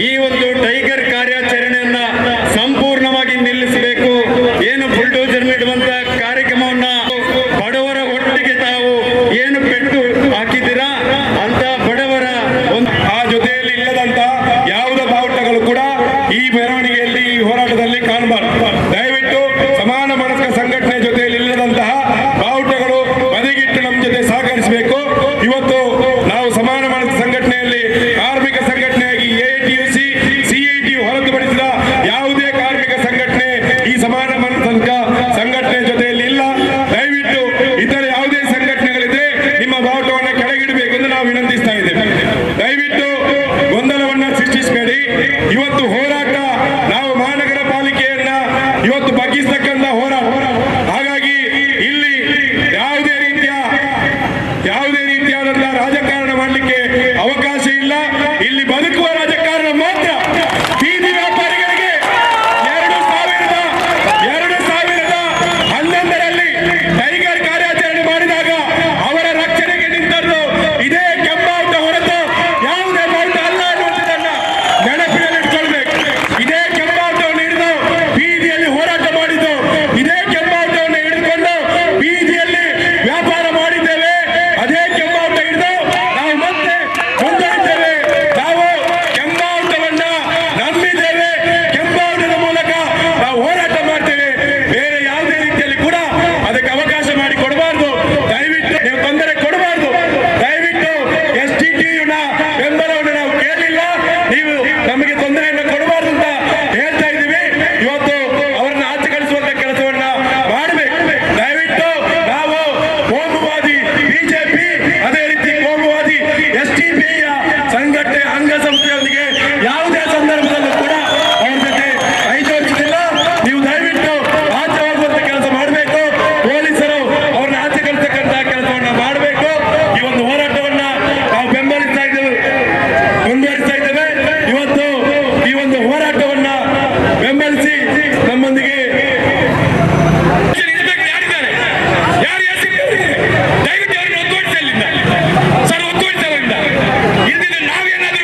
ಈ ಒಂದು ಟೈಗರ್ ಕಾರ್ಯಾಚರಣೆಯನ್ನ ಸಂಪೂರ್ಣವಾಗಿ ನಿಲ್ಲಿಸಬೇಕು. ಏನು ಬುಲ್ಡೋಜರ್ ನೀಡುವಂತ ಕಾರ್ಯಕ್ರಮವನ್ನ ಬಡವರ ಒಟ್ಟಿಗೆ ತಾವು ಏನು ಪೆಟ್ಟು ಹಾಕಿದ್ದೀರಾ ಅಂತ ಬಡವರ ಆ ಜೊತೆಯಲ್ಲಿ ಇಲ್ಲದಂತ ಯಾವುದೇ ಬಾವುಟಗಳು ಕೂಡ ಈ ಮೆರವಣಿಗೆಯಲ್ಲಿ ಈ ಹೋರಾಟದಲ್ಲಿ ಕಾಣಬಾರದು. ದಯವಿಟ್ಟು ಸಮಾನ ಮನಸ್ಕ ಸಂಘಟನೆ ಜೊತೆಯಲ್ಲಿ ಇಲ್ಲದಂತಹ ಬಾವುಟಗಳು ಬದಿಗಿಟ್ಟು ನಮ್ಮ ಜೊತೆ ಸಹಕರಿಸಬೇಕು. ಇವತ್ತು ನಾವು ಸಮಾನ ಮನಸ್ಕ ಸಂಘಟನೆಯಲ್ಲಿ ಕಾರ್ಮಿಕ ಸಂಘಟನೆಯಾಗಿ ಎಐಟಿಯುಸಿ ಸಿಐಟಿಯು ಹೊರತುಪಡಿಸಿದ ಯಾವುದೇ ಕಾರ್ಮಿಕ ಸಂಘಟನೆ ಈ ಸಮಾನ ಮನಸ್ಕ ಸಂಘಟನೆ ಜೊತೆಯಲ್ಲಿ ಇಲ್ಲ. ದಯವಿಟ್ಟು ಇತರ ಯಾವುದೇ ಸಂಘಟನೆಗಳಿದ್ರೆ ನಿಮ್ಮ ಬಾವುಟವನ್ನು ಕೆಳಗಿಡಬೇಕು ಎಂದು ನಾವು ವಿನಂತಿಸ್ತಾ ಇದ್ದೇವೆ. ದಯವಿಟ್ಟು ಗೊಂದಲವನ್ನ ಸೃಷ್ಟಿಸಬೇಡಿ. ಇವತ್ತು ಹೋರಾಟ ನಾವು ಮಹಾನಗರ ಪಾಲಿಕೆಯನ್ನ ಇವತ್ತು ಬಗ್ಗಿಸ್ತಕ್ಕಂಥ ಹೋರಾಟ. ಹಾಗಾಗಿ ಇಲ್ಲಿ ಯಾವುದೇ ರೀತಿಯಾದಂತಹ ರಾಜಕಾರಣ ಮಾಡಲಿಕ್ಕೆ ಅವಕಾಶ ಇಲ್ಲ. ಇಲ್ಲಿ ಬದುಕುವ ರಾಜಕಾರಣ ಮಾತ್ರ. ಬೀದಿ ವ್ಯಾಪಾರಿಗಳಿಗೆ 2011ರಲ್ಲಿ ಟೈಗರ್ ಕಾರ್ಯಾಚರಣೆ ಮಾಡಿದಾಗ ಅವರ ರಕ್ಷಣೆಗೆ ನಿಂತದ್ದು ಇದೇ ಕೆಂಬಾವುಟ ಹೊರತು ಯಾವುದೇ ಬಾವುಟ ಅಲ್ಲ ಅನ್ನುವಂಥದ್ದನ್ನ ನೆನಪಿನಲ್ಲಿಟ್ಕೊಳ್ಬೇಕು. ಇದೇ ಕೆಂಬಾವುಟವನ್ನು ಹಿಡಿದು ಬೀದಿಯಲ್ಲಿ ಹೋರಾಟ ಮಾಡಿದ್ದು, ಇದೇ ಕೆಂಬಾವುಟವನ್ನು ಹಿಡಿದುಕೊಂಡು ಬೀದಿಯಲ್ಲಿ ವ್ಯಾಪಾರ ಮಾಡಿದ್ದೇವೆ. ಅದೇ ಕೆಂಬಾವುಟ ಹಿಡಿದು ನಾವು ಮತ್ತೆ ಮುಂದುವರಿದ್ದೇವೆ. ನಾವು ಕೆಂಬಾವುಟವನ್ನ ನಂಬಿದ್ದೇವೆ. ಕೆಂಬಾವುಟದ ಮೂಲಕ ನಾವು ಹೋರಾಟ ಮಾಡ್ತೇವೆ. ಬೇರೆ ಯಾವುದೇ ರೀತಿಯಲ್ಲಿ ಕೂಡ ಅದಕ್ಕೆ ಅವಕಾಶ ಮಾಡಿ ಕೊಡಬಾರ್ದು. ದಯವಿಟ್ಟು ನೀವು ತೊಂದರೆ ಕೊಡಬಾರ್ದು. ದಯವಿಟ್ಟು STTUನ ಬೆಂಬಲವನ್ನು ನಾವು ಕೇಳಲಿಲ್ಲ. ನೀವು ನಮಗೆ ತೊಂದರೆಯನ್ನು ಕೊಡಬಾರ್ದು ಅಂತ ಹೇಳ್ತಾ ಇದ್ದೀವಿ. ಇವತ್ತು ಅವರನ್ನ ಆಚೆ ಕಳಿಸುವಂತ ಕೆಲಸವನ್ನ ಮಾಡಬೇಕು. ದಯವಿಟ್ಟು ನಾವು ಕೋಮುವಾದಿ ಬಿಜೆಪಿ, ಅದೇ ರೀತಿ ಕೋಮುವಾದಿ STPಯ ಸಂಘಟನೆ ಅಂಗಸಂಸ್ಥೆಯೊಂದಿಗೆ ಯಾವುದೇ ಸಂದರ್ಭದಲ್ಲೂ ಕೂಡ ಅವ್ರ ಜೊತೆ ಕೈ ಜೋಡಿಸುತ್ತಿಲ್ಲ. ನೀವು ದಯವಿಟ್ಟು ಆಚೆ ಹೋಗುವಂತ ಕೆಲಸ ಮಾಡಬೇಕು. ಪೊಲೀಸರು ಅವ್ರನ್ನ ಆಚೆ ಕಳಿಸತಕ್ಕಂತ ಕೆಲಸವನ್ನ ಮಾಡಬೇಕು. ಈ ಒಂದು ಹೋರಾಟವನ್ನ ನಾವು ಬೆಂಬಲಿಸ್ತಾ ಇದ್ದೇವೆ, ಮುಂದುವರಿಸ್ತಾ ಇದ್ದೇವೆ. ಇವತ್ತು ಈ ಒಂದು ಹೋರಾಟವನ್ನ ಬೆಂಬಲಿಸಿ ನಮ್ಮೊಂದಿಗೆ ಯಾರಿದ್ದಾರೆ, ಯಾರು ದಯವಿಟ್ಟು ಅವರನ್ನು ಒತ್ತುವರಿಸಲಿಲ್ಲ ಸರ್, ಒತ್ತುವರಿಸಲಿಲ್ಲ. ಇಲ್ಲಿಂದ ನಾವೇನಾದ್ರೂ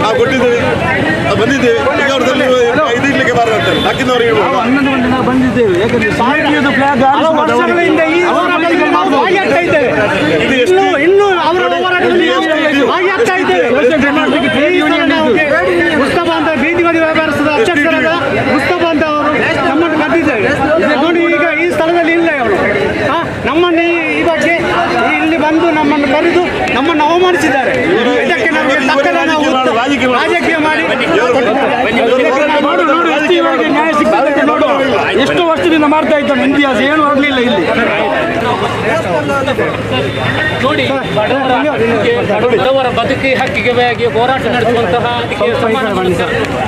ನಾವು ಕೊಟ್ಟಿದ್ದೇವೆ, ಬಂದಿದ್ದೇವೆ. ಈಗ ಅವ್ರದಲ್ಲಿ ಇದಿರ್ಲಿಕ್ಕೆ ಬಾರದಂತೆ ಹಾಕಿದವರು 11 ಗಂಟೆ ನಾವು ಬಂದಿದ್ದೇವೆ. ಯಾಕಂದ್ರೆ ಇನ್ನು ಅವರ ಮುಸ್ತಫಾ ಅಂತ ಬೀದಿ ಬದಿ ವ್ಯಾಪಾರಸ್ಥರ ಅಧ್ಯಕ್ಷರಾದ ಮುಸ್ತಫಾ ಅಂತ ಅವರು ನಮ್ಮನ್ನು ಕರೆದಿದ್ದೇವೆ. ನೋಡಿ ಈಗ ಈ ಸ್ಥಳದಲ್ಲಿ ಇಲ್ಲ ಅವರು. ನಮ್ಮನ್ನು ಈ ಬಗ್ಗೆ ಇಲ್ಲಿ ಬಂದು ನಮ್ಮನ್ನು ಕರೆದು ನಮ್ಮನ್ನು ಅವಮಾನಿಸಿದ್ದಾರೆ. ಇದಕ್ಕೆ ನಮಗೆ ತಕ್ಕದ ನಾವು ರಾಜಕೀಯ ಮಾಡಿ ನ್ಯಾಯ ಸಿಗ್ತದೆ. ನೋಡುವ ಎಷ್ಟು ವರ್ಷದಿಂದ ಮಾಡ್ತಾ ಇದ್ದಾನೆ ಇತಿಹಾಸ, ಏನು ಆಗಲಿಲ್ಲ ಇಲ್ಲಿ. ನೋಡಿ ಬಡವರ ಬದುಕಿ ಹಕ್ಕಿಗೆ ಹೋರಾಟ ನಡೆಸುವಂತಹ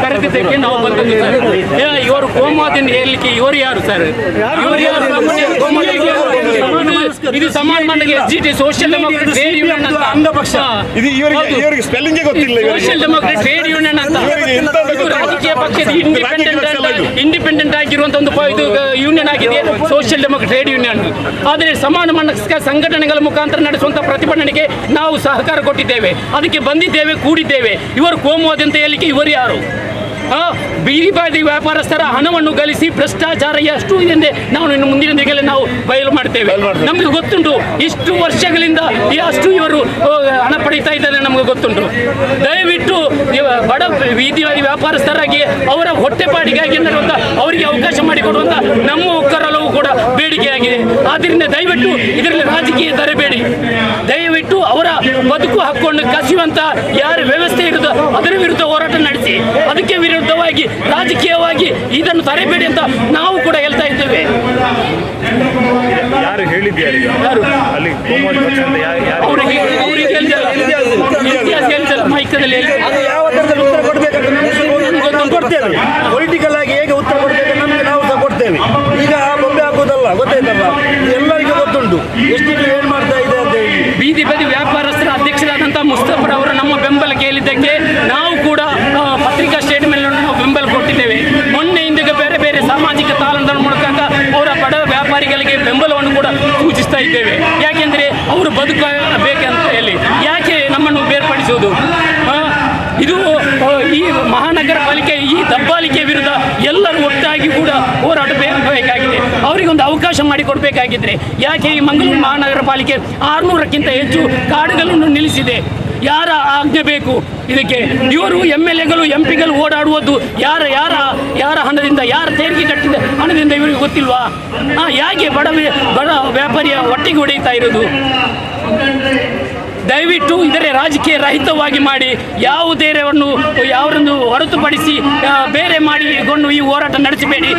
ಕರೆದಿದ್ದಕ್ಕೆ ನಾವು ಬಂದದ್ದು ಸರ್. ಇವರು ಕೋಮುವಾದಿನ ಹೇಳಲಿಕ್ಕೆ ಇವರು ಯಾರು ಸರ್? ಇವರು ಯಾರು? ಇದು ಸಮಾನ ಮನೆಗೆ SGT ಸೋಷಿಯಲ್ ಡೆಮೋಕ್ರೆಟ್ ಟ್ರೇಡ್ ಯೂನಿಯನ್ ಅಂತ ಅಂಗಪಕ್ಷ. ಇದು ಇವರಿಗೆ ಸ್ಪೆಲ್ಲಿಂಗ್ ಗೊತ್ತಿಲ್ಲ. ಸೋಷಿಯಲ್ ಡೆಮೋಕ್ರೆಟ್ ಟ್ರೇಡ್ ಯೂನಿಯನ್ ಅಂತ ಇದು ರಾಜಕೀಯ ಪಕ್ಷದ ಇಂಡಿಪೆಂಡೆಂಟ್ ಆಗಿರುವಂತ ಒಂದು ಇದು ಯೂನಿಯನ್ ಆಗಿದೆ ಸೋಷಿಯಲ್ ಡೆಮೋಕ್ರೆಟ್ ಟ್ರೇಡ್ ಯೂನಿಯನ್. ಆದರೆ ಸಮಾನ ಮನಸ್ಕ ಸಂಘಟನೆಗಳ ಮುಖಾಂತರ ನಡೆಸುವಂತ ಪ್ರತಿಭಟನೆಗೆ ನಾವು ಸಹಕಾರ ಕೊಟ್ಟಿದ್ದೇವೆ, ಅದಕ್ಕೆ ಬಂದಿದ್ದೇವೆ, ಕೂಡಿದ್ದೇವೆ. ಇವರು ಕೋಮುವಾದಿ ಅಂತ ಹೇಳಲಿಕ್ಕೆ ಇವರು ಯಾರು? ಬೀದಿ ಬಾದಿ ವ್ಯಾಪಾರಸ್ಥರ ಹಣವನ್ನು ಗಳಿಸಿ ಭ್ರಷ್ಟಾಚಾರ ಎಷ್ಟು ಇದೆ ನಾವು ಇನ್ನು ಮುಂದಿನ ದಿನಗಳಲ್ಲಿ ನಾವು ಬಯಲು ಮಾಡ್ತೇವೆ. ನಮಗೆ ಗೊತ್ತುಂಟು ಇಷ್ಟು ವರ್ಷಗಳಿಂದ ಅಷ್ಟು ಇವರು ಹಣ ಪಡೀತಾ ಇದ್ದಾರೆ, ನಮಗೆ ಗೊತ್ತುಂಟು. ದಯವಿಟ್ಟು ಬಡ ಬೀದಿ ಬಾದಿ ವ್ಯಾಪಾರಸ್ಥರಾಗಿ ಅವರ ಹೊಟ್ಟೆಪಾಡಿಗಾಗಿ ಅವರಿಗೆ ಅವಕಾಶ ಮಾಡಿಕೊಡುವಂತ ನಮ್ಮ ಒಕ್ಕರಲವು ಕೂಡ ಬೇಡಿಕೆಯಾಗಿದೆ. ಆದ್ದರಿಂದ ದಯವಿಟ್ಟು ಇದರಲ್ಲಿ ರಾಜಕೀಯ ತರಬೇಡಿ. ದಯವಿಟ್ಟು ಅವರ ಬದುಕು ಹಕ್ಕೊಂಡು ಕಸಿಯುವಂತ ಯಾರ ವ್ಯವಸ್ಥೆ ಇರುತ್ತೋ ಅದರ ವಿರುದ್ಧ ಹೋರಾಟ ನಡೆಸಿ, ಅದಕ್ಕೆ ವಿರುದ್ಧವಾಗಿ ರಾಜಕೀಯವಾಗಿ ಇದನ್ನು ತರಬೇಡಿ ಅಂತ ನಾವು ಕೂಡ ಹೇಳ್ತಾ ಇದ್ದೇವೆ. ಯಾರು ಹೇಳಿದ್ದಾರೆ ಅಲ್ಲಿ ಕೋಮುವಾದಿ ಪಕ್ಷ ಅಂತ ಅವರಿಗೆ ಇತಿಹಾಸ ಹೇಳ್ತಾರೆ ಮೈಕದಲ್ಲಿ ಯಾವ ಥರದಲ್ಲಿ ಉತ್ತರ ಕೊಡಬೇಕಂತ ನಮಗೆ ಕೊಡ್ತೇವೆ. ಪೊಲಿಟಿಕಲ್ ಆಗಿ ಹೇಗೆ ಉತ್ತರ ಕೊಡಬೇಕು ನಮಗೆ ನಾವು ಸಹ ಕೊಡ್ತೇವೆ. ಈಗ ಬೊಂಬೆ ಹಾಕೋದಲ್ಲ, ಗೊತ್ತಾಯ್ತಲ್ಲ, ಎಲ್ಲರಿಗೂ ಗೊತ್ತುಂಟು ಎಷ್ಟು ಏನು ಮಾಡ್ತಾ ಇದೆ ಅಂತ ಹೇಳಿ. ಬೀದಿ ಬದಿ ವ್ಯಾಪಾರಸ್ಥರ ಅಧ್ಯಕ್ಷರಾದಂಥ ಮುಸ್ತಫರ್ ಅವರು ನಮ್ಮ ಬೆಂಬಲ ಕೇಳಿದ್ದಕ್ಕೆ ನಾವು ಕೂಡ ಪತ್ರಿಕಾ ಸ್ಟೇಟ್ಮೆಂಟ್ ನಾವು ಬೆಂಬಲ ಕೊಟ್ಟಿದ್ದೇವೆ. ಮೊನ್ನೆಯಿಂದ ಬೇರೆ ಬೇರೆ ಸಾಮಾಜಿಕ ತಾಳದ ಮೂಲಕ ಅವರ ಬಡ ವ್ಯಾಪಾರಿಗಳಿಗೆ ಬೆಂಬಲವನ್ನು ಕೂಡ ಸೂಚಿಸ್ತಾ ಇದ್ದೇವೆ. ಯಾಕೆಂದರೆ ಅವರು ಬದುಕಬೇಕಂತ ಹೇಳಿ ಯಾಕೆ ನಮ್ಮನ್ನು ಬೇರ್ಪಡಿಸುವುದು? ಇದು ಈ ಮಹಾನಗರ ಪಾಲಿಕೆ ಈ ದಬ್ಬಾಳಿಕೆ ವಿರುದ್ಧ ಎಲ್ಲರೂ ಒಟ್ಟಾಗಿ ಕೂಡ ಹೋರಾಟ ಬೇಕಾಗಿದೆ. ಅವರಿಗೊಂದು ಅವಕಾಶ ಮಾಡಿಕೊಡ್ಬೇಕಾಗಿದ್ರೆ ಯಾಕೆ ಈ ಮಂಗಳೂರು ಮಹಾನಗರ ಪಾಲಿಕೆ 600ಕ್ಕಿಂತ ಹೆಚ್ಚು ಕಾಡುಗಳನ್ನು ನಿಲ್ಲಿಸಿದೆ? ಯಾರ ಆಜ್ಞೆ ಬೇಕು ಇದಕ್ಕೆ? ಇವರು MLAಗಳು MP ಗಳು ಓಡಾಡುವುದು ಯಾರ ಹಣದಿಂದ, ಯಾರ ತೆರಿಗೆ ಕಟ್ಟಿದ ಹಣದಿಂದ ಇವರಿಗೆ ಗೊತ್ತಿಲ್ವಾ? ಯಾಕೆ ಬಡ ವ್ಯಾಪಾರಿಯ ಹೊಟ್ಟೆಗೆ ಹೊಡೆಯುತ್ತಾ ಇರೋದು? ದಯವಿಟ್ಟು ಇದರ ರಾಜಕೀಯ ರಹಿತವಾಗಿ ಮಾಡಿ, ಯಾವುದನ್ನು ಹೊರತುಪಡಿಸಿ ಬೇರೆ ಮಾಡಿಕೊಂಡು ಈ ಹೋರಾಟ ನಡೆಸಬೇಡಿ.